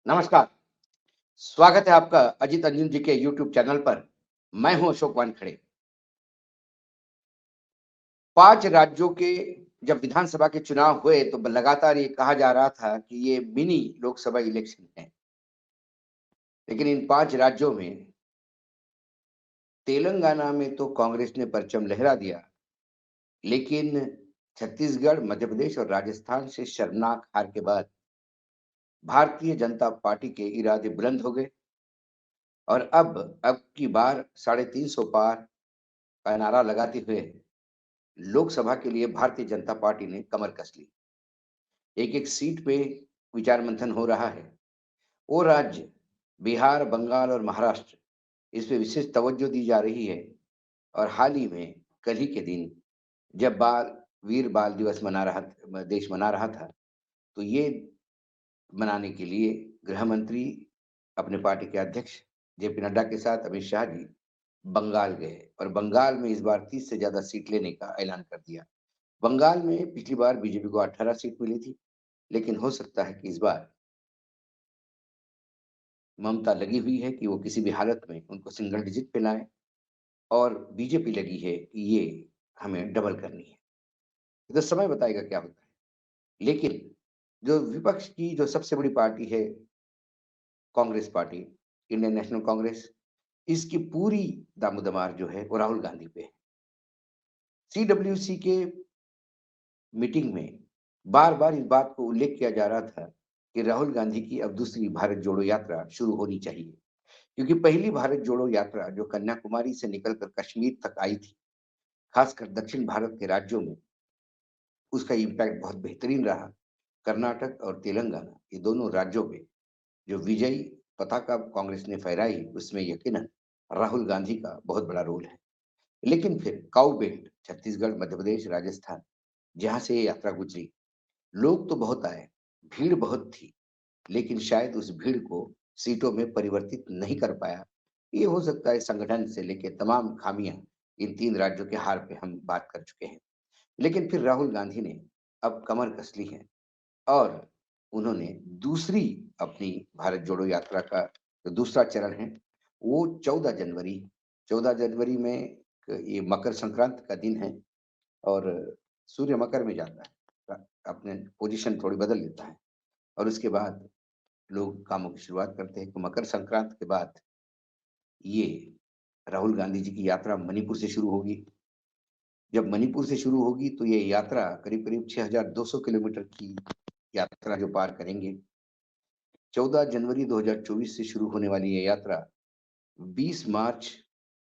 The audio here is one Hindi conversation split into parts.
नमस्कार, स्वागत है आपका अजीत अंजुन जी के यूट्यूब चैनल पर। मैं हूं अशोक वानखड़े। 5 राज्यों के जब विधानसभा के चुनाव हुए तो लगातार ये कहा जा रहा था कि ये मिनी लोकसभा इलेक्शन है। लेकिन इन 5 राज्यों में तेलंगाना में तो कांग्रेस ने परचम लहरा दिया, लेकिन छत्तीसगढ़, मध्य प्रदेश और राजस्थान से शर्मनाक हार के बाद भारतीय जनता पार्टी के इरादे बुलंद हो गए और अब की बार 350 पार का नारा लगाते हुए लोकसभा के लिए भारतीय जनता पार्टी ने कमर कस ली। एक-एक सीट पे विचार मंथन हो रहा है। वो राज्य बिहार, बंगाल और महाराष्ट्र, इस पे विशेष तवज्जो दी जा रही है और हाल ही में कल ही के दिन जब वीर बाल दिवस देश मना रहा था, तो ये मनाने के लिए गृह मंत्री अपने पार्टी के अध्यक्ष जेपी नड्डा के साथ अमित शाह जी बंगाल गए और बंगाल में इस बार 30 से ज़्यादा सीट लेने का ऐलान कर दिया। बंगाल में पिछली बार बीजेपी को 18 सीट मिली थी, लेकिन हो सकता है कि इस बार ममता लगी हुई है कि वो किसी भी हालत में उनको सिंगल डिजिट पे लाएँ और बीजेपी लगी है कि ये हमें डबल करनी है। ये तो समय बताएगा क्या होता है। लेकिन जो विपक्ष की जो सबसे बड़ी पार्टी है Congress party, Indian national Congress, इसकी पूरी दामोदमार जो है वो राहुल गांधी पे है। सीडब्ल्यूसी के मीटिंग में बार-बार इस बात को उल्लेख किया जा रहा था कि राहुल गांधी की अब दूसरी भारत जोड़ो यात्रा शुरू होनी चाहिए। क्योंकि पहली भारत जोड़ो यात्रा जो कन्याकुमारी से निकलकर कश्मीर तक आई थी, खासकर दक्षिण भारत के राज्यों में, उसका इम्पैक्ट बहुत बेहतरीन रहा। कर्नाटक और तेलंगाना ये दोनों राज्यों में जो विजयी पताका कांग्रेस ने फहराई, उसमें यकीनन राहुल गांधी का बहुत बड़ा रोल है। लेकिन फिर काऊ बेल्ट छत्तीसगढ़, मध्य प्रदेश, राजस्थान, जहाँ से ये यात्रा गुजरी, लोग तो बहुत आए, भीड़ बहुत थी, लेकिन शायद उस भीड़ को सीटों में परिवर्तित नहीं कर पाया। ये हो सकता है संगठन से लेके तमाम खामियाँ इन 3 राज्यों के हार पे हम बात कर चुके हैं। लेकिन फिर राहुल गांधी ने अब कमर कस ली है और उन्होंने दूसरी अपनी भारत जोड़ो यात्रा का जो दूसरा चरण है, वो 14 जनवरी में ये मकर संक्रांति का दिन है और सूर्य मकर में जाता है। अपने पोज़ीशन थोड़ी बदल लेता है और उसके बाद लोग कामों की शुरुआत करते हैं। तो मकर संक्रांति के बाद ये राहुल गांधी जी की यात्रा मणिपुर से शुरू होगी। जब मणिपुर से शुरू होगी तो ये यात्रा करीब-करीब 6200 किलोमीटर की यात्रा जो पार करेंगे। 14 जनवरी 2024 से शुरू होने वाली ये यात्रा 20 मार्च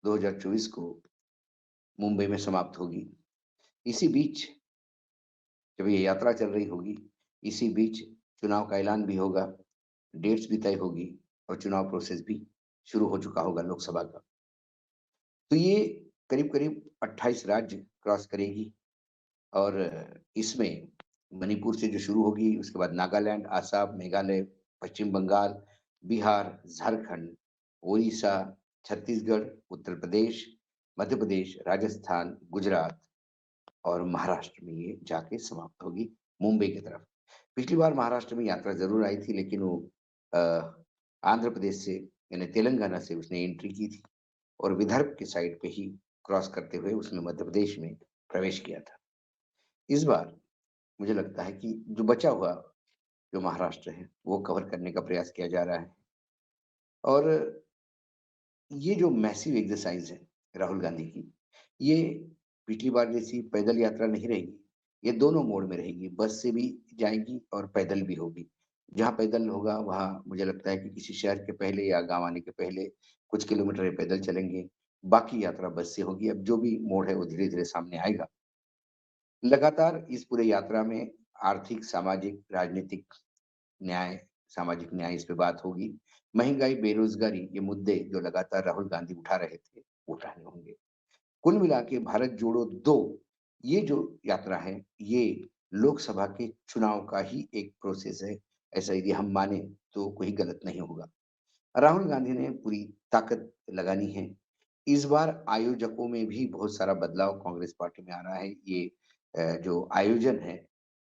2024 को मुंबई में समाप्त होगी। इसी बीच जब ये यात्रा चल रही होगी, इसी बीच चुनाव का ऐलान भी होगा, डेट्स भी तय होगी और चुनाव प्रोसेस भी शुरू हो चुका होगा लोकसभा का। तो ये करीब-करीब 28 राज्य क्रॉस करेगी और इसमें मणिपुर से जो शुरू होगी, उसके बाद नागालैंड, आसाम, मेघालय, पश्चिम बंगाल, बिहार, झारखंड, ओडिशा, छत्तीसगढ़, उत्तर प्रदेश, मध्य प्रदेश, राजस्थान, गुजरात और महाराष्ट्र में ये जाके समाप्त होगी मुंबई की तरफ। पिछली बार महाराष्ट्र में यात्रा ज़रूर आई थी लेकिन वो अ, आंध्र प्रदेश से यानी तेलंगाना से उसने एंट्री की थी और विदर्भ के साइड पे ही क्रॉस करते हुए उसने मध्य प्रदेश में प्रवेश किया था। इस बार मुझे लगता है कि जो बचा हुआ जो महाराष्ट्र है, वो कवर करने का प्रयास किया जा रहा है और ये जो मैसिव एक्सरसाइज़ है राहुल गांधी की, ये पिछली बार जैसी पैदल यात्रा नहीं रहेगी। ये दोनों मोड में रहेगी, बस से भी जाएँगी और पैदल भी होगी। जहाँ पैदल होगा, वहाँ मुझे लगता है कि किसी शहर के पहले या गाँव आने के पहले कुछ किलोमीटर ये पैदल चलेंगे, बाकी यात्रा बस से होगी। अब जो भी मोड है, वो धीरे-धीरे सामने आएगा। लगातार इस पूरे यात्रा में आर्थिक, सामाजिक, राजनीतिक न्याय, सामाजिक न्याय इस पे बात होगी। महँगाई, बेरोज़गारी ये मुद्दे जो लगातार राहुल गांधी उठा रहे थे, वो उठाने होंगे। कुल मिला के भारत जोड़ो 2 ये जो यात्रा है, ये लोकसभा के चुनाव का ही एक प्रोसेस है। ऐसा यदि हम माने तो कोई गलत नहीं होगा। राहुल गांधी ने पूरी ताकत लगानी है। इस बार आयोजकों में भी बहुत सारा बदलाव कांग्रेस पार्टी में आ रहा है। ये जो आयोजन है,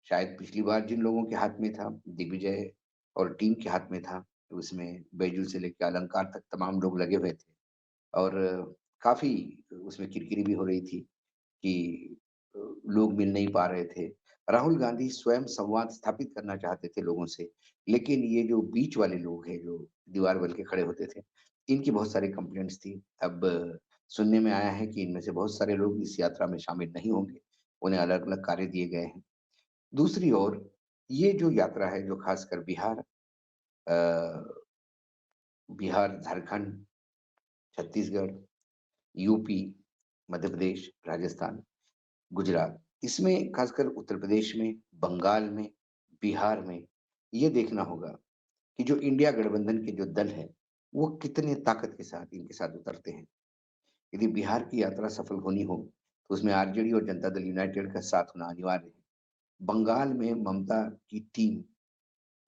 शायद पिछली बार जिन लोगों के हाथ में था, दिग्विजय और टीम के हाथ में था, उसमें बैजू से लेके अलंकार तक तमाम लोग लगे हुए थे और काफ़ी उसमें किरकिरी भी हो रही थी कि लोग मिल नहीं पा रहे थे। राहुल गांधी स्वयं संवाद स्थापित करना चाहते थे लोगों से, लेकिन ये जो बीच वाले लोग हैं, जो दीवार बन के खड़े होते थे, इनकी बहुत सारी कंप्लेंट्स थी। अब सुनने में आया है कि इनमें से बहुत सारे लोग इस यात्रा में शामिल नहीं होंगे, उन्हें अलग-अलग कार्य दिए गए हैं। दूसरी ओर ये जो यात्रा है, जो खासकर बिहार, झारखंड, छत्तीसगढ़, यूपी, मध्य प्रदेश, राजस्थान, गुजरात, इसमें खासकर उत्तर प्रदेश में, बंगाल में, बिहार में, ये देखना होगा कि जो इंडिया गठबंधन के जो दल हैं, वो कितने ताकत के साथ इनके साथ उतरते हैं। यदि बिहार की यात्रा सफल होनी हो, तो उसमें आरजेडी और जनता दल यूनाइटेड का साथ होना अनिवार्य है। बंगाल में ममता की टीम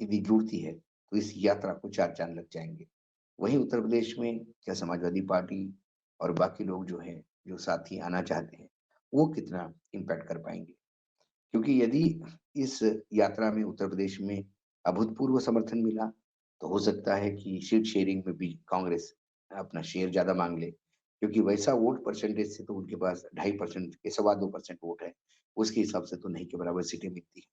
यदि जुड़ती है, तो इस यात्रा को 4 चाँद लग जाएँगे। वहीं उत्तर प्रदेश में क्या समाजवादी पार्टी और बाकी लोग जो हैं, जो साथी आना चाहते हैं, वो कितना इम्पैक्ट कर पाएँगे? क्योंकि यदि इस यात्रा में उत्तर प्रदेश में अभूतपूर्व समर्थन मिला, तो हो सकता है कि सीट शेयरिंग में भी कांग्रेस अपना शेयर ज़्यादा माँग ले, क्योंकि वैसा वोट परसेंटेज से तो उनके पास 2.5% के सवा 2% वोट है, उसके हिसाब से तो नहीं के बराबर सीटें मिलती हैं।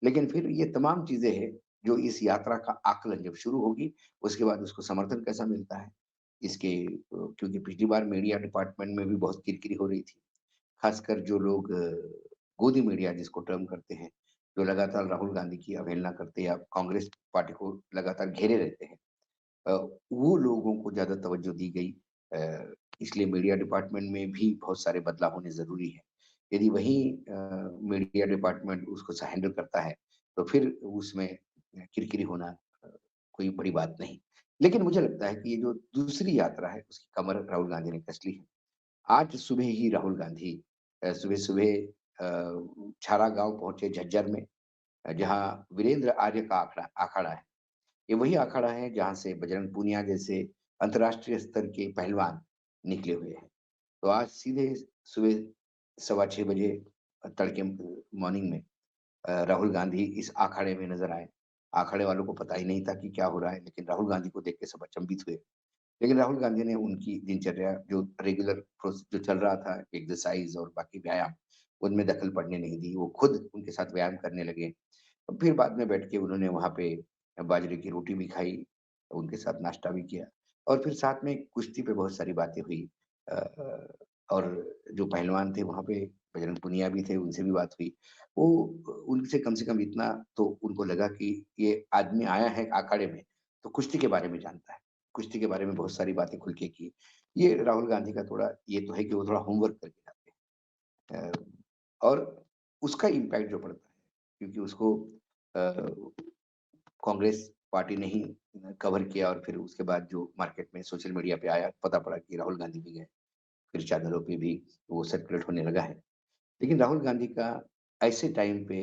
लेकिन फिर ये तमाम चीज़ें हैं, जो इस यात्रा का आकलन जब शुरू होगी, उसके बाद उसको समर्थन कैसा मिलता है, इसके क्योंकि पिछली बार मीडिया डिपार्टमेंट में भी बहुत किरकिरी हो रही थी। खासकर जो लोग गोदी मीडिया जिसको टर्म करते हैं, जो लगातार राहुल गांधी की अवहेलना करते हैं या कांग्रेस पार्टी को लगातार घेरे रहते हैं। अ, वो लोगों को ज़्यादा तवज्जो दी गई। इसलिए मीडिया डिपार्टमेंट में भी बहुत सारे बदलाव होने ज़रूरी हैं। यदि वही मीडिया डिपार्टमेंट उसको हैंडल करता है, तो फिर उसमें किरकिरी होना अ, कोई बड़ी बात नहीं। लेकिन मुझे लगता है कि ये जो दूसरी यात्रा है, उसकी कमर राहुल गांधी ने कस ली है। आज सुबह ही राहुल गांधी सुबह-सुबह छारा गाँव पहुँचे झज्जर में जहाँ वीरेंद्र आर्य का अखाड़ा है। ये वही अखाड़ा है जहाँ से बजरंग पूनिया जैसे अंतर्राष्ट्रीय स्तर के पहलवान निकले हुए हैं। तो आज सीधे सुबह सवा 6 बजे तड़के मॉर्निंग में राहुल गांधी इस अखाड़े में नज़र आए। अखाड़े वालों को पता ही नहीं था कि क्या हो रहा है, लेकिन राहुल गांधी को देख के सब अचंभित हुए। लेकिन राहुल गांधी ने उनकी दिनचर्या जो रेगुलर जो चल रहा था एक्सरसाइज और बाकी व्यायाम, उनमें दखल पड़ने नहीं दी। वो खुद उनके साथ व्यायाम करने लगे। और फिर बाद में बैठ के उन्होंने वहाँ पे बाजरे की रोटी भी खाई, उनके साथ नाश्ता भी किया और फिर साथ में कुश्ती पे बहुत सारी बातें हुई। और जो पहलवान थे वहाँ पे बजरंग पुनिया भी थे, उनसे भी बात हुई। वो उनसे कम से कम इतना तो उनको लगा कि ये आदमी आया है अखाड़े में, तो कुश्ती के बारे में जानता है। कुश्ती के बारे में बहुत सारी बातें खुल के की। ये राहुल गांधी का थोड़ा ये तो है कि वो थोड़ा होमवर्क करके आते हैं। और उसका इम्पैक्ट जो पड़ता है क्योंकि उसको कांग्रेस पार्टी ने ही कवर किया और फिर उसके बाद जो मार्केट में सोशल मीडिया पे आया, पता पड़ा कि राहुल गांधी भी गए। फिर चैनलों पे भी वो सर्कुलेट होने लगा है। लेकिन राहुल गांधी का ऐसे टाइम पे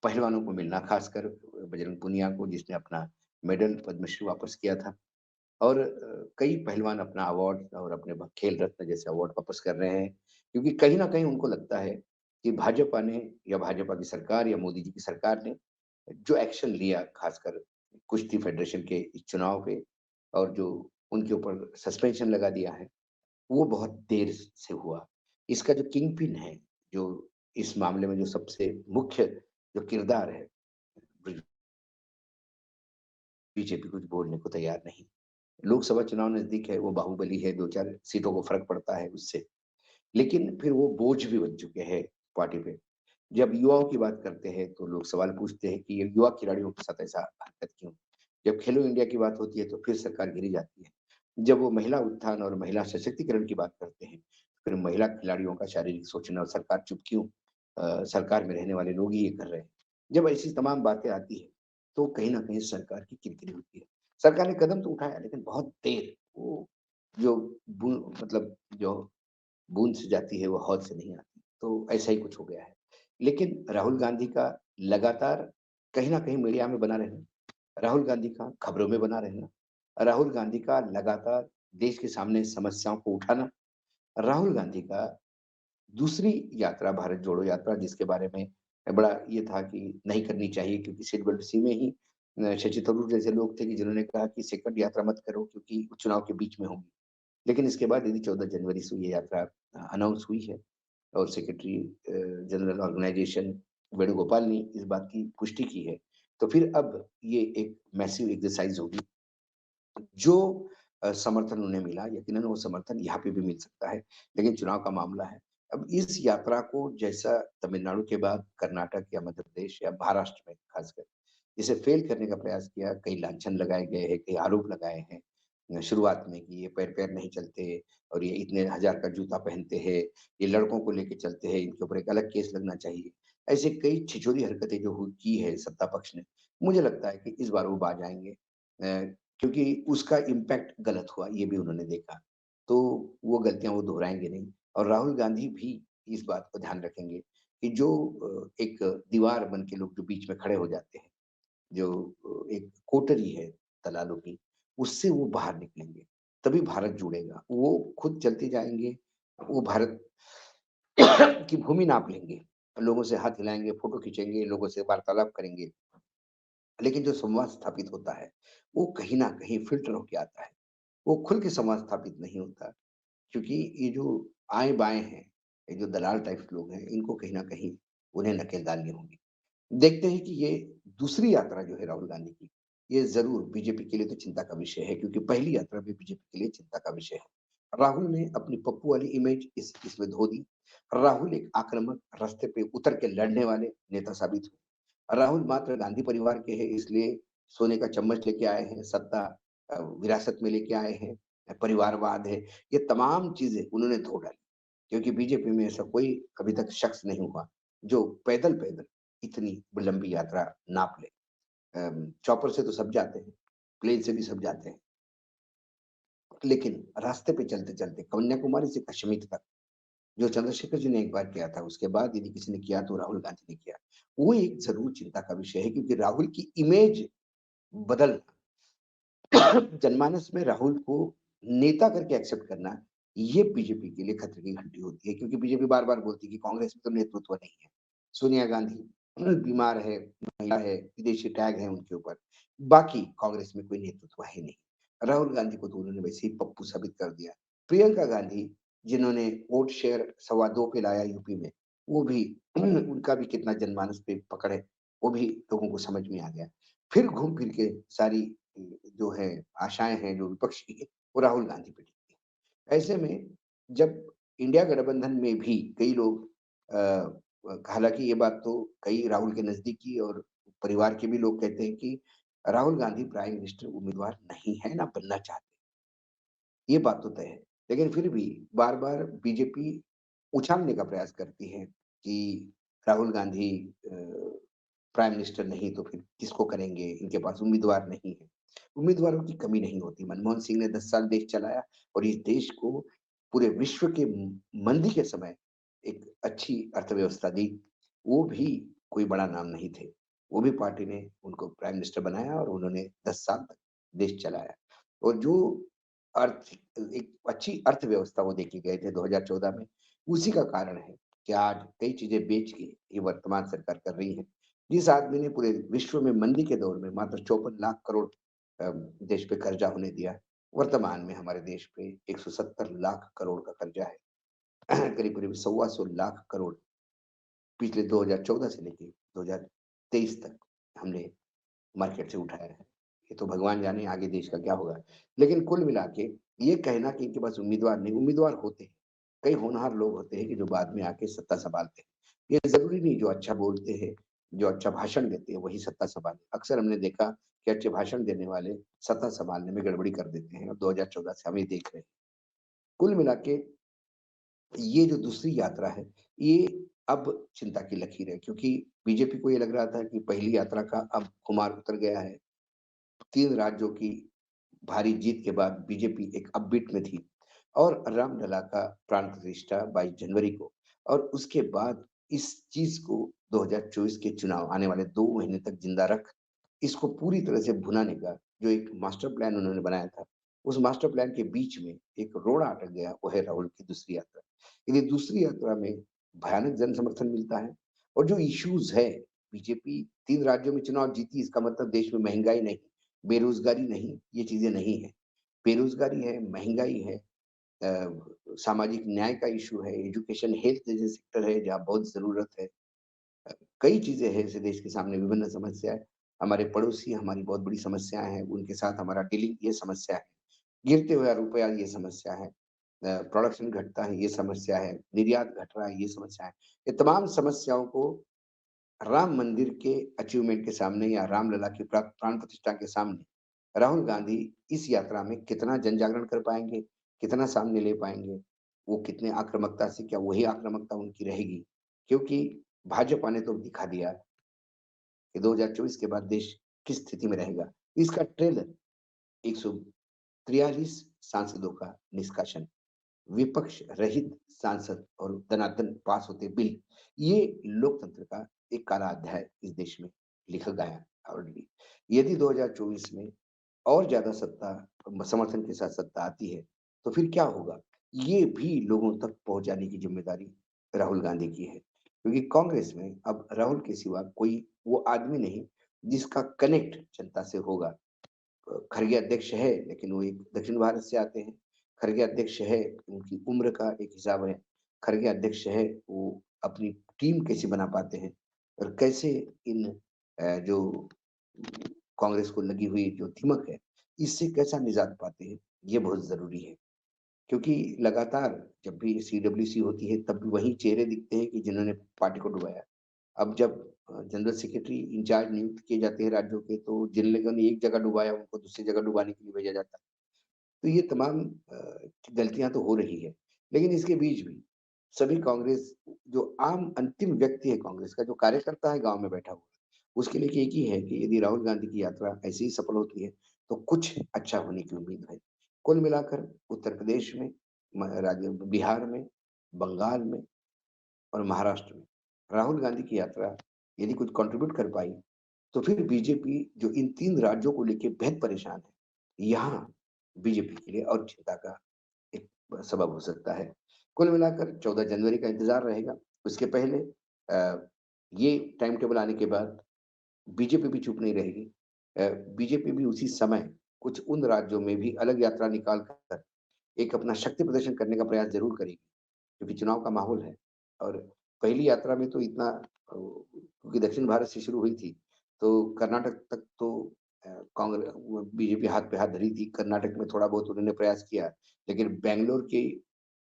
पहलवानों को मिलना, खासकर बजरंग पुनिया को जिसने अपना मेडल पद्मश्री वापस किया था और कई पहलवान अपना अवार्ड और अपने खेल रत्न जैसे अवार्ड वापस कर रहे हैं क्योंकि कहीं न कहीं उनको लगता है कि भाजपा ने या भाजपा की सरकार या मोदी जी की सरकार ने जो एक्शन लिया खासकर कुश्ती फेडरेशन के इस चुनाव पे और जो उनके ऊपर सस्पेंशन लगा दिया है, वो बहुत देर से हुआ। इसका जो किंग पिन है, जो इस मामले में जो सबसे मुख्य जो किरदार है, बीजेपी कुछ बोलने को तैयार नहीं। लोकसभा चुनाव नज़दीक है, वो बाहुबली है, 2-4 सीटों को फ़र्क पड़ता है उससे। लेकिन फिर वो बोझ भी बन चुके हैं पार्टी पे। जब युवाओं की बात करते हैं, तो लोग सवाल पूछते हैं कि ये युवा खिलाड़ियों के साथ ऐसा हरकत क्यों? जब खेलो इंडिया की बात होती है, तो फिर सरकार घिरी जाती है। जब वो महिला उत्थान और महिला सशक्तिकरण की बात करते हैं, फिर महिला खिलाड़ियों का शारीरिक शोषण और सरकार चुप क्यों? सरकार में रहने वाले लोग ही ये कर रहे हैं। जब ऐसी तमाम बातें आती हैं, तो कहीं न कहीं सरकार की किरकिरी होती है। सरकार ने कदम तो उठाया, लेकिन बहुत देर वो जो बू मतलब जो बूँद से जाती है वो हौद से नहीं आती। तो ऐसा ही कुछ हो गया है। लेकिन राहुल गांधी का लगातार कहीं न कहीं मीडिया में बना रहना, राहुल गांधी का खबरों में बना रहना, राहुल गांधी का लगातार देश के सामने समस्याओं को उठाना, राहुल गांधी का दूसरी यात्रा भारत जोड़ो यात्रा जिसके बारे में बड़ा ये था कि नहीं करनी चाहिए क्योंकि सीट बेल्ट उसी में ही शशि थरूर जैसे लोग थे कि जिन्होंने कहा कि सेकंड यात्रा मत करो क्योंकि चुनाव के बीच में होगी। लेकिन इसके बाद यदि 14 जनवरी से ये यात्रा अनाउंस हुई है और सेक्रेटरी जनरल ऑर्गेनाइजेशन वेणुगोपाल ने इस बात की पुष्टि की है, तो फिर अब ये एक मैसिव एक्सरसाइज़ होगी। जो समर्थन उन्हें मिला, यकीनन वो समर्थन यहाँ पे भी मिल सकता है, लेकिन चुनाव का मामला है। अब इस यात्रा को जैसा तमिलनाडु के बाद कर्नाटक या मध्य प्रदेश या महाराष्ट्र में खासकर, इसे फ़ेल करने का प्रयास किया, कई लांछन लगाए गए हैं, कई आरोप लगाए हैं शुरुआत में कि ये पैर-पैर नहीं चलते और ये इतने हज़ार का जूता पहनते हैं, ये लड़कों को लेके चलते हैं, इनके ऊपर एक अलग केस लगना चाहिए। ऐसे कई छिछोरी हरकतें जो की है सत्ता पक्ष ने, मुझे लगता है कि इस बार वो बाज आएँगे। क्योंकि उसका इम्पैक्ट गलत हुआ, ये भी उन्होंने देखा। तो वो गलतियाँ वो दोहराएँगे नहीं और राहुल गांधी भी इस बात को ध्यान रखेंगे कि जो एक दीवार बन के लोग जो बीच में खड़े हो जाते हैं, जो एक कोटरी है दलालों की, उससे वो बाहर निकलेंगे, तभी भारत जुड़ेगा। वो खुद चलते जाएँगे, वो भारत की भूमि नाप लेंगे, लोगों से हाथ हिलाएँगे, फ़ोटो खींचेंगे, लोगों से वार्तालाप करेंगे। लेकिन जो संवाद स्थापित होता है, वो कहीं न कहीं फ़िल्टर होके आता है। वो खुल के संवाद स्थापित नहीं होता, क्योंकि ये जो आएँ-बाएँ हैं, ये जो दलाल टाइप्स लोग हैं, इनको कहीं न कहीं उन्हें नकेल डालनी होगी। देखते हैं कि ये दूसरी यात्रा जो है राहुल गांधी की, ये ज़रूर बीजेपी के लिए तो चिंता का विषय है क्योंकि पहली यात्रा भी बीजेपी के लिए चिंता का विषय है। राहुल ने अपनी पप्पू वाली इमेज इसमें धो दी। राहुल एक आक्रामक रास्ते पे उतर के लड़ने वाले नेता साबित हुए। राहुल मात्र गांधी परिवार के हैं इसलिए सोने का चम्मच लेके आए हैं, सत्ता विरासत में लेके आए हैं, परिवारवाद है, ये तमाम चीज़ें उन्होंने धो डाली। क्योंकि बीजेपी में ऐसा कोई अभी तक शख्स नहीं हुआ, जो पैदल-पैदल इतनी लंबी यात्रा नाप ले। चॉपर से तो सब जाते हैं, प्लेन से भी सब जाते हैं, लेकिन रास्ते पे चलते-चलते कन्याकुमारी से कश्मीर तक जो चंद्रशेखर जी ने एक बार किया था, उसके बाद यदि किसी ने किया तो राहुल गांधी ने किया। वो एक ज़रूर चिंता का विषय है क्योंकि राहुल की इमेज बदलना, जनमानस में राहुल को नेता करके एक्सेप्ट करना, ये बीजेपी के लिए खतरे की घंटी होती है क्योंकि बीजेपी बार-बार बोलती है कि कांग्रेस में तो नेतृत्व नहीं है। सोनिया गांधी बीमार है, महिला है, विदेशी टैग है उनके ऊपर। बाकी कांग्रेस में कोई नेतृत्व है नहीं। राहुल गांधी को तो उन्होंने वैसे ही पप्पू साबित कर दिया। प्रियंका गांधी जिन्होंने वोट शेयर सवा 2 पे लाया यूपी में, वो भी उनका भी कितना जनमानस पे पकड़ है, वो भी लोगों को समझ में आ गया। फिर घूम फिर के सारी जो है आशाएँ हैं जो विपक्ष की है, वो राहुल गांधी पे टिकती हैं। ऐसे में जब इंडिया गठबंधन में भी कई लोग हालाँकि ये बात तो कई राहुल के नज़दीकी और परिवार के भी लोग कहते हैं कि राहुल गांधी प्राइम मिनिस्टर उम्मीदवार नहीं है, ना बनना चाहते। ये बात तो तय है। लेकिन फिर भी बार-बार बीजेपी उछालने का प्रयास करती है कि राहुल गांधी अ, प्राइम मिनिस्टर नहीं तो फिर किसको करेंगे? इनके पास उम्मीदवार नहीं है। उम्मीदवारों की कमी नहीं होती। मनमोहन सिंह ने 10 साल देश चलाया और इस देश को पूरे विश्व के मंदी के समय एक अच्छी अर्थव्यवस्था दी। वो भी कोई बड़ा नाम नहीं थे। वो भी पार्टी ने उनको प्राइम मिनिस्टर बनाया और उन्होंने 10 साल तक देश चलाया। और जो अर्थ एक अच्छी अर्थव्यवस्था वो देके गए थे 2014 में, उसी का कारण है कि आज कई चीज़ें बेच के ये वर्तमान सरकार कर रही है। जिस आदमी ने पूरे विश्व में मंदी के दौर में मात्र 54 लाख करोड़ देश पे कर्जा होने दिया, वर्तमान में हमारे देश पे 170 लाख करोड़ का कर्जा है। करीब-करीब सवा सौ लाख करोड़ पिछले 2014 से लेके 2023 तक हमने मार्केट से उठाया है। ये तो भगवान जाने आगे देश का क्या होगा। लेकिन कुल मिला के ये कहना कि इनके पास उम्मीदवार नहीं, उम्मीदवार होते हैं। कई होनहार लोग होते हैं कि जो बाद में आके सत्ता सँभालते हैं। ये ज़रूरी नहीं जो अच्छा बोलते हैं, जो अच्छा भाषण देते हैं वही सत्ता सँभाले। अक्सर हमने देखा कि अच्छे भाषण देने वाले सत्ता सँभालने में गड़बड़ी कर देते हैं और 2014 से हम ये देख रहे हैं। कुल मिला के ये जो दूसरी यात्रा है, ये अब चिंता की लकीर है क्योंकि बीजेपी को ये लग रहा था कि पहली यात्रा का अब खुमार उतर गया है। 3 राज्यों की भारी जीत के बाद बीजेपी एक अपबीट में थी और रामलला का प्राण प्रतिष्ठा 22 जनवरी को और उसके बाद इस चीज़ को 2024 के चुनाव आने वाले 2 महीने तक ज़िंदा रख, इसको पूरी तरह से भुनाने का जो एक मास्टर प्लान उन्होंने बनाया था, उस मास्टर प्लान के बीच में एक रोड़ा अटक गया, वो है राहुल की दूसरी यात्रा। यदि दूसरी यात्रा में भयानक जन समर्थन मिलता है और जो इश्यूज़ है, बीजेपी 3 राज्यों में चुनाव जीती इसका मतलब देश में महँगाई नहीं, बेरोज़गारी नहीं, ये चीज़ें नहीं हैं। बेरोज़गारी है, महँगाई है, सामाजिक न्याय का इश्यू है, एजुकेशन, हेल्थ जैसे सेक्टर है जहाँ बहुत ज़रूरत है। कई चीज़ें हैं ऐसे देश के सामने विभिन्न समस्याएँ, हमारे पड़ोसी हमारी बहुत बड़ी समस्याएँ हैं, उनके साथ हमारा डीलिंग ये समस्या है। गिरते हुए रुपया ये समस्या है। प्रोडक्शन घटता है ये समस्या है, निर्यात घट रहा है ये समस्या है। ये तमाम समस्याओं को राम मंदिर के अचीवमेंट के सामने या रामलला की प्राण प्रतिष्ठा के सामने राहुल गांधी इस यात्रा में कितना जन जागरण कर पाएँगे, कितना सामने ले पाएँगे, वो कितने आक्रामकता से क्या वही आक्रामकता उनकी रहेगी? क्योंकि भाजपा ने तो दिखा दिया कि 2024 के बाद देश किस स्थिति में रहेगा। इसका ट्रेलर 143 सांसदों का निष्कासन, विपक्ष रहित सांसद और धनाधन पास होते बिल, ये लोकतंत्र का एक काला अध्याय इस देश में लिखा गया ऑलरेडी। यदि 2024 में और ज़्यादा सत्ता समर्थन के साथ सत्ता आती है, तो फिर क्या होगा? ये भी लोगों तक पहुँचाने की ज़िम्मेदारी राहुल गांधी की है। क्योंकि कांग्रेस में अब राहुल के सिवा कोई वो आदमी नहीं, जिसका कनेक्ट जनता से होगा। खरगे अध्यक्ष है, लेकिन वो एक दक्षिण भारत से आते हैं। खरगे अध्यक्ष है, उनकी उम्र का एक हिसाब है। खरगे अध्यक्ष है, वो अपनी टीम कैसे बना पाते हैं और कैसे इन जो कांग्रेस को लगी हुई जो दीमक है, इससे कैसा निजात पाते हैं, ये बहुत ज़रूरी है। क्योंकि लगातार जब भी सीडब्ल्यूसी होती है, तब भी वही चेहरे दिखते हैं कि जिन्होंने पार्टी को डुबाया। अब जब जनरल सेक्रेटरी इंचार्ज नियुक्त किए जाते हैं राज्यों के, तो जिन लोगों ने एक जगह डुबाया, उनको दूसरी जगह डुबाने के लिए भेजा जाता है। तो ये तमाम गलतियाँ तो हो रही है। लेकिन इसके बीच भी सभी कांग्रेस जो आम अंतिम व्यक्ति है कांग्रेस का, जो कार्यकर्ता है गाँव में बैठा हुआ, उसके लिए एक ही है कि यदि राहुल गांधी की यात्रा ऐसे ही सफल होती है, तो कुछ अच्छा होने की उम्मीद है। कुल मिलाकर उत्तर प्रदेश में, बिहार में, बंगाल में और महाराष्ट्र में राहुल गांधी की यात्रा यदि कुछ कंट्रीब्यूट कर पाई, तो फिर बीजेपी जो इन 3 राज्यों को लेके बेहद परेशान है, यहाँ बीजेपी के लिए और चिंता का एक सबब हो सकता है। कुल मिलाकर 14 जनवरी का इंतज़ार रहेगा। उसके पहले ये टाइम टेबल आने के बाद बीजेपी भी चुप नहीं रहेगी। बीजेपी भी उसी समय कुछ उन राज्यों में भी अलग यात्रा निकाल कर एक अपना शक्ति प्रदर्शन करने का प्रयास ज़रूर करेगी। क्योंकि चुनाव का माहौल है और पहली यात्रा में तो इतना क्योंकि दक्षिण भारत से शुरू हुई थी, तो कर्नाटक तक तो वो बीजेपी हाथ पे हाथ धरी थी। कर्नाटक में थोड़ा बहुत उन्होंने प्रयास किया, लेकिन बैंगलोर की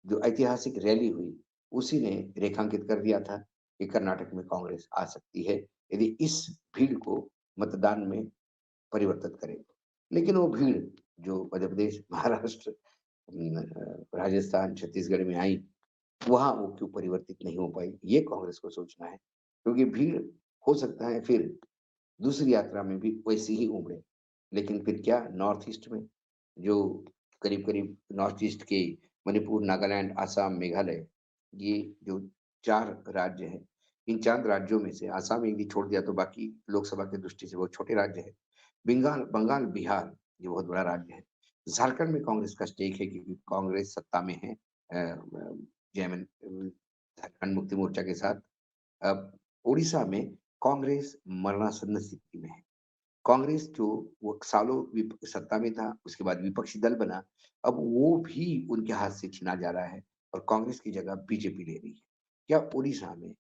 जो ऐतिहासिक रैली हुई, उसी ने रेखांकित कर दिया था कि कर्नाटक में कांग्रेस आ सकती है, यदि इस भीड़ को मतदान में परिवर्तित करे। लेकिन वो भीड़ जो मध्य प्रदेश, महाराष्ट्र, राजस्थान, छत्तीसगढ़ में आई, वहाँ वो क्यों परिवर्तित नहीं हो पाई, ये कांग्रेस को सोचना है। क्योंकि भीड़ हो सकता है फिर दूसरी यात्रा में भी वैसी ही उमड़े। लेकिन फिर क्या नॉर्थ ईस्ट में जो करीब-करीब नॉर्थ ईस्ट के मणिपुर, नागालैंड, असम, मेघालय, ये जो 4 राज्य हैं, इन 4 राज्यों में से असम यदि छोड़ दिया तो बाकी लोकसभा की दृष्टि से बहुत छोटे राज्य हैं। बंगाल, बिहार ये बहुत बड़ा राज्य है। झारखंड में कांग्रेस का स्टेक है क्योंकि कांग्रेस सत्ता में है झारखंड मुक्ति मोर्चा के साथ। अब उड़ीसा में कांग्रेस मरणासन्न स्थिति में है। कांग्रेस जो वो सालों सत्ता में था, उसके बाद विपक्षी दल बना, अब वो भी उनके हाथ से छीना जा रहा है और कांग्रेस की जगह बीजेपी ले रही है। क्या उड़ीसा में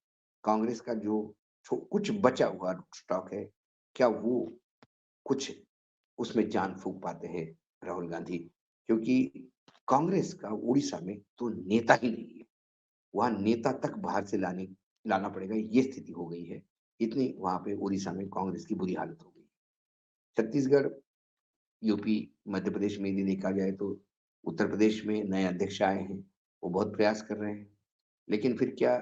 कांग्रेस का जो कुछ बचा हुआ स्टॉक है, क्या वो कुछ उसमें जान फूँक पाते हैं राहुल गांधी? क्योंकि कांग्रेस का उड़ीसा में तो नेता ही नहीं है। वहाँ नेता तक बाहर से लाना पड़ेगा, ये स्थिति हो गई है। इतनी वहाँ पे उड़ीसा में कांग्रेस की बुरी हालत हो गई है। छत्तीसगढ़, यूपी, मध्य प्रदेश में यदि देखा जाए तो उत्तर प्रदेश में नए अध्यक्ष आए हैं, वो बहुत प्रयास कर रहे हैं। लेकिन फिर क्या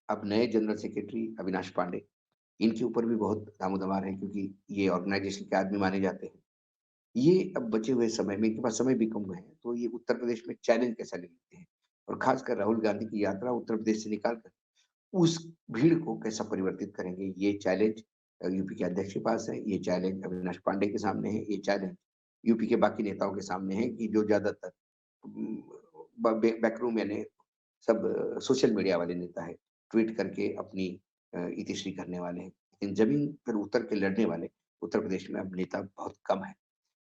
अब नए जनरल सेक्रेटरी अविनाश पांडे, इनके ऊपर भी बहुत दारोमदार है क्योंकि ये ऑर्गेनाइजेशन के आदमी माने जाते हैं। ये अब बचे हुए समय में इनके पास समय भी कम है, तो ये उत्तर प्रदेश में चैलेंज कैसा ले लेते हैं? और खासकर राहुल गांधी की यात्रा उत्तर प्रदेश से निकाल कर उस भीड़ को कैसा परिवर्तित करेंगे? ये चैलेंज यूपी के अध्यक्ष के पास है, ये चैलेंज अविनाश पांडे के सामने है, ये चैलेंज यूपी के बाकी नेताओं के सामने है कि जो ज़्यादातर उम, ब बे बैकरूम यानी सब सोशल मीडिया वाले नेता हैं, ट्वीट करके अपनी इतिश्री करने वाले हैं। लेकिन ज़मीन पर उतर के लड़ने वाले उत्तर प्रदेश में अब नेता बहुत कम हैं।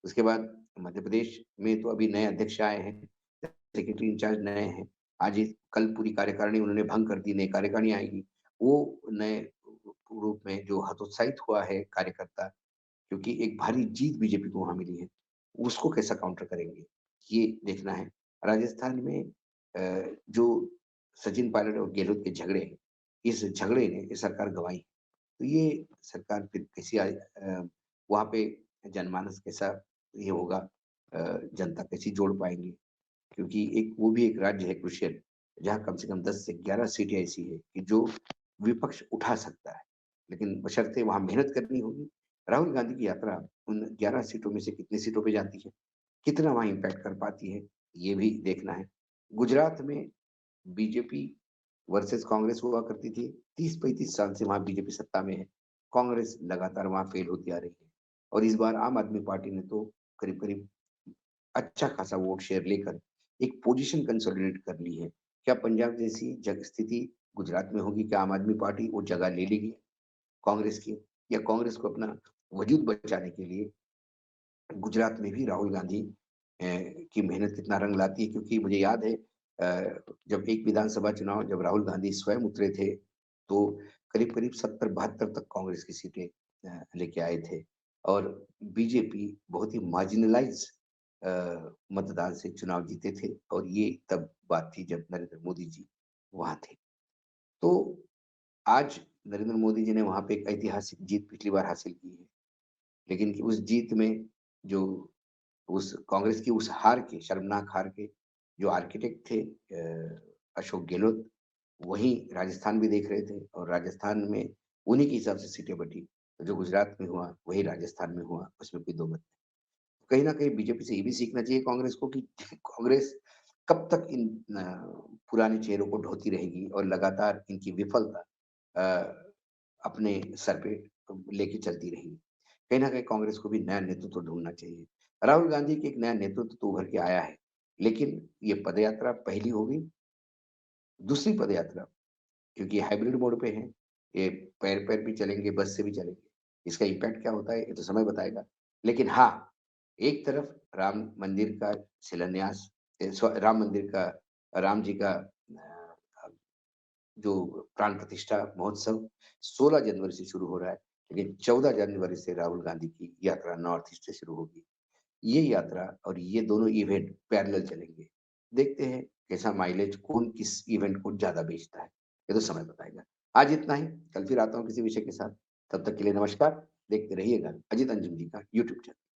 उसके बाद मध्य प्रदेश में तो अभी नए अध्यक्ष आए हैं, सेक्रेटरी इंचार्ज नए हैं। आज ही कल पूरी कार्यकारिणी उन्होंने भंग कर दी, नई कार्यकारिणी आएगी। वो नए रूप में जो हतोत्साहित हुआ है कार्यकर्ता, क्योंकि एक भारी जीत बीजेपी को वहाँ मिली है, उसको कैसा काउंटर करेंगे, ये देखना है। राजस्थान में जो सचिन पायलट और गहलोत के झगड़े हैं, इस झगड़े ने ये सरकार गँवाई। तो ये सरकार फिर कैसी वहाँ पे जनमानस कैसा ये होगा, जनता कैसी जोड़ पाएँगे? क्योंकि एक वो भी एक राज्य है क्रुशियल, जहाँ कम से कम 10 से 11 सीटें ऐसी है कि जो विपक्ष उठा सकता है। लेकिन बशर्ते वहाँ मेहनत करनी होगी। राहुल गांधी की यात्रा उन 11 सीटों में से कितनी सीटों पे जाती है? कितना वहाँ इम्पैक्ट कर पाती है? ये भी देखना है। गुजरात में बीजेपी वर्सेस कांग्रेस हुआ करती थी। 30-35 साल से वहाँ बीजेपी सत्ता में है। कांग्रेस लगातार वहाँ फेल होती आ रही है। और इस बार आम आदमी पार्टी ने तो करीब-करीब अच्छा खासा वोट शेयर लेकर एक पोजीशन कंसोलिडेट कर ली है। क्या पंजाब जैसी जग स्थिति गुजरात में होगी? क्या आम आदमी पार्टी वो जगह ले लेगी कांग्रेस की? या कांग्रेस को अपना वजूद बचाने के लिए गुजरात में भी राहुल गांधी की मेहनत कितना रंग लाती है, क्योंकि मुझे याद है जब एक विधानसभा चुनाव जब राहुल गांधी स्वयं उतरे थे, तो करीब-करीब 70-72 तक कांग्रेस की सीटें लेके आए थे और बीजेपी बहुत ही मार्जिनलाइज़ मतदान से चुनाव जीते थे और ये तब बात थी जब नरेंद्र मोदी जी वहाँ थे। तो आज नरेंद्र मोदी जी ने वहाँ पे एक ऐतिहासिक जीत पिछली बार हासिल की है। लेकिन उस जीत में जो उस कांग्रेस की उस हार के, शर्मनाक हार के जो आर्किटेक्ट थे अशोक गहलोत, वही राजस्थान भी देख रहे थे और राजस्थान में उन्हीं के हिसाब से सीटें बँटी। तो जो गुजरात में हुआ, वही राजस्थान में हुआ, उसमें कोई दो मत नहीं। कहीं न कहीं बीजेपी से ये भी सीखना चाहिए कांग्रेस को कि कांग्रेस कब तक इन पुराने चेहरों को ढोती रहेगी और लगातार इनकी विफलता अ, अपने सर पे लेके चलती रहेगी। कहीं न कहीं कांग्रेस को भी नया नेतृत्व ढूँढना चाहिए। राहुल गांधी के एक नया नेतृत्व तो उभर के आया है, लेकिन ये पदयात्रा पहली होगी, दूसरी पदयात्रा क्योंकि हाइब्रिड मोड पे है, ये पैर-पैर भी चलेंगे, बस से भी चलेंगे। इसका इम्पैक्ट क्या होता है, ये तो समय बताएगा। लेकिन हाँ, एक तरफ राम मंदिर का शिलान्यास राम मंदिर का राम जी का जो प्राण प्रतिष्ठा महोत्सव 16 जनवरी से शुरू हो रहा है, लेकिन 14 जनवरी से राहुल गांधी की यात्रा नॉर्थ ईस्ट से शुरू होगी। ये यात्रा और ये दोनों इवेंट पैरेलल चलेंगे। देखते हैं कैसा माइलेज कौन किस इवेंट को ज़्यादा बेचता है। ये तो समय बताएगा। आज इतना ही, कल फिर आता हूँ किसी विषय के साथ। तब तक के लिए नमस्कार। देखते रहिएगा अजीत अंजुम जी का यूट्यूब चैनल।